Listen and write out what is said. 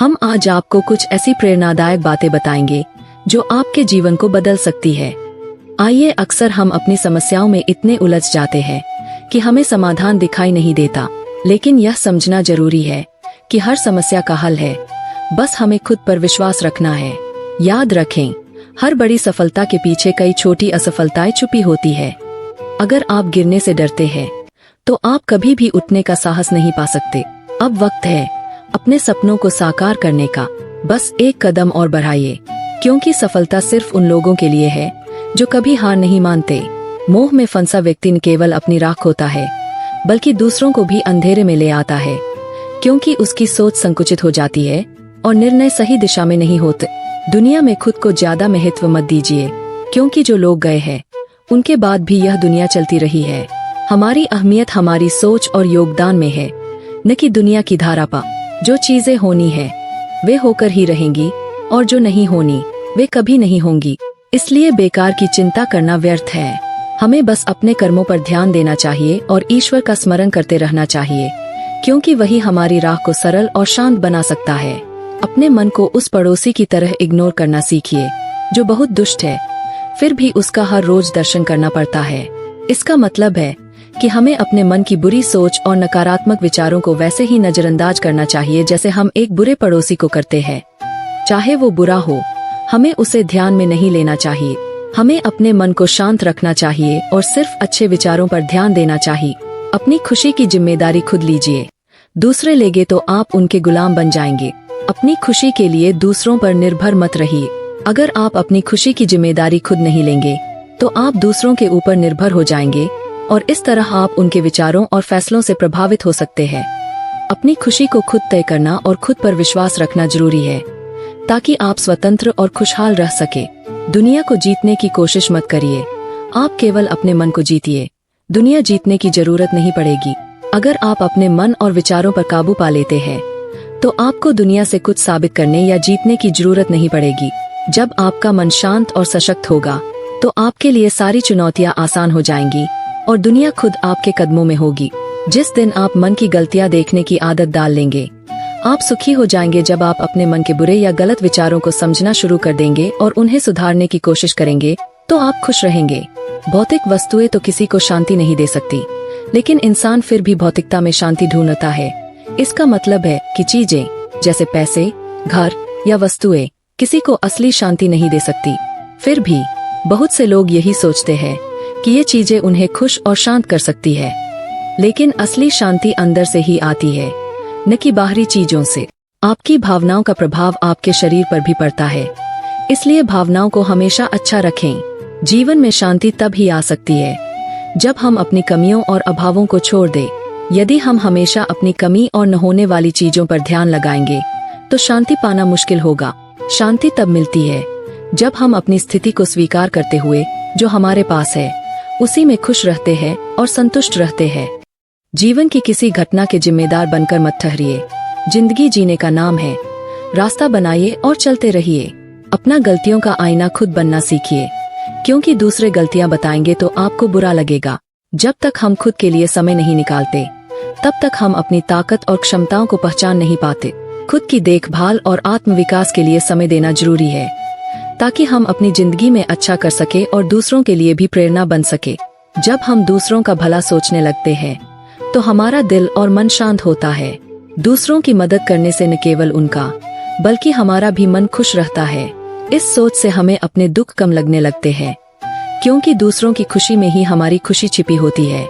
हम आज आपको कुछ ऐसी प्रेरणादायक बातें बताएंगे जो आपके जीवन को बदल सकती है। आइए, अक्सर हम अपनी समस्याओं में इतने उलझ जाते हैं कि हमें समाधान दिखाई नहीं देता, लेकिन यह समझना जरूरी है कि हर समस्या का हल है, बस हमें खुद पर विश्वास रखना है। याद रखें, हर बड़ी सफलता के पीछे कई छोटी असफलताएं छुपी होती है। अगर आप गिरने से डरते हैं तो आप कभी भी उठने का साहस नहीं पा सकते। अब वक्त है अपने सपनों को साकार करने का, बस एक कदम और बढ़ाइए, क्योंकि सफलता सिर्फ उन लोगों के लिए है जो कभी हार नहीं मानते। मोह में फंसा व्यक्ति न केवल अपनी राह खोता है, बल्कि दूसरों को भी अंधेरे में ले आता है, क्योंकि उसकी सोच संकुचित हो जाती है और निर्णय सही दिशा में नहीं होते। दुनिया में खुद को ज्यादा महत्व मत दीजिए, क्योंकि जो लोग गए हैं उनके बाद भी यह दुनिया चलती रही है। हमारी अहमियत हमारी सोच और योगदान में है, न कि दुनिया की धारा पर। जो चीजें होनी है वे होकर ही रहेंगी, और जो नहीं होनी वे कभी नहीं होंगी। इसलिए बेकार की चिंता करना व्यर्थ है। हमें बस अपने कर्मों पर ध्यान देना चाहिए और ईश्वर का स्मरण करते रहना चाहिए, क्योंकि वही हमारी राह को सरल और शांत बना सकता है। अपने मन को उस पड़ोसी की तरह इग्नोर करना सीखिए जो बहुत दुष्ट है, फिर भी उसका हर रोज दर्शन करना पड़ता है। इसका मतलब है कि हमें अपने मन की बुरी सोच और नकारात्मक विचारों को वैसे ही नजरअंदाज करना चाहिए जैसे हम एक बुरे पड़ोसी को करते हैं। चाहे वो बुरा हो, हमें उसे ध्यान में नहीं लेना चाहिए। हमें अपने मन को शांत रखना चाहिए और सिर्फ अच्छे विचारों पर ध्यान देना चाहिए। अपनी खुशी की जिम्मेदारी खुद लीजिए। दूसरे लेंगे तो आप उनके गुलाम बन जाएंगे। अपनी खुशी के लिए दूसरों पर निर्भर मत रहिए। अगर आप अपनी खुशी की जिम्मेदारी खुद नहीं लेंगे तो आप दूसरों के ऊपर निर्भर हो जाएंगे, और इस तरह आप उनके विचारों और फैसलों से प्रभावित हो सकते हैं। अपनी खुशी को खुद तय करना और खुद पर विश्वास रखना जरूरी है, ताकि आप स्वतंत्र और खुशहाल रह सके। दुनिया को जीतने की कोशिश मत करिए, आप केवल अपने मन को जीतिए। दुनिया जीतने की जरूरत नहीं पड़ेगी। अगर आप अपने मन और विचारों पर काबू पा लेते हैं तो आपको दुनिया से कुछ साबित करने या जीतने की जरूरत नहीं पड़ेगी। जब आपका मन शांत और सशक्त होगा तो आपके लिए सारी चुनौतियां आसान हो जाएंगी और दुनिया खुद आपके कदमों में होगी। जिस दिन आप मन की गलतियां देखने की आदत डाल लेंगे, आप सुखी हो जाएंगे। जब आप अपने मन के बुरे या गलत विचारों को समझना शुरू कर देंगे और उन्हें सुधारने की कोशिश करेंगे तो आप खुश रहेंगे। भौतिक वस्तुएं तो किसी को शांति नहीं दे सकती, लेकिन इंसान फिर भी भौतिकता में शांति ढूंढता है। इसका मतलब है कि चीजें जैसे पैसे, घर या वस्तुएं किसी को असली शांति नहीं दे सकती। फिर भी बहुत से लोग यही सोचते हैं कि ये चीजें उन्हें खुश और शांत कर सकती है, लेकिन असली शांति अंदर से ही आती है, न कि बाहरी चीजों से। आपकी भावनाओं का प्रभाव आपके शरीर पर भी पड़ता है, इसलिए भावनाओं को हमेशा अच्छा रखें। जीवन में शांति तब ही आ सकती है जब हम अपनी कमियों और अभावों को छोड़ दें। यदि हम हमेशा अपनी कमी और न होने वाली चीजों पर ध्यान लगाएंगे तो शांति पाना मुश्किल होगा। शांति तब मिलती है जब हम अपनी स्थिति को स्वीकार करते हुए जो हमारे पास है उसी में खुश रहते हैं और संतुष्ट रहते हैं। जीवन की किसी घटना के जिम्मेदार बनकर मत ठहरिए। जिंदगी जीने का नाम है। रास्ता बनाइए और चलते रहिए। अपना गलतियों का आईना खुद बनना सीखिए, क्योंकि दूसरे गलतियां बताएंगे तो आपको बुरा लगेगा। जब तक हम खुद के लिए समय नहीं निकालते, तब तक हम अपनी ताकत और क्षमताओं को पहचान नहीं पाते। खुद की देखभाल और आत्मविकास के लिए समय देना जरूरी है, ताकि हम अपनी जिंदगी में अच्छा कर सके और दूसरों के लिए भी प्रेरणा बन सके। जब हम दूसरों का भला सोचने लगते हैं तो हमारा दिल और मन शांत होता है। दूसरों की मदद करने से न केवल उनका बल्कि हमारा भी मन खुश रहता है। इस सोच से हमें अपने दुख कम लगने लगते हैं, क्योंकि दूसरों की खुशी में ही हमारी खुशी छिपी होती है।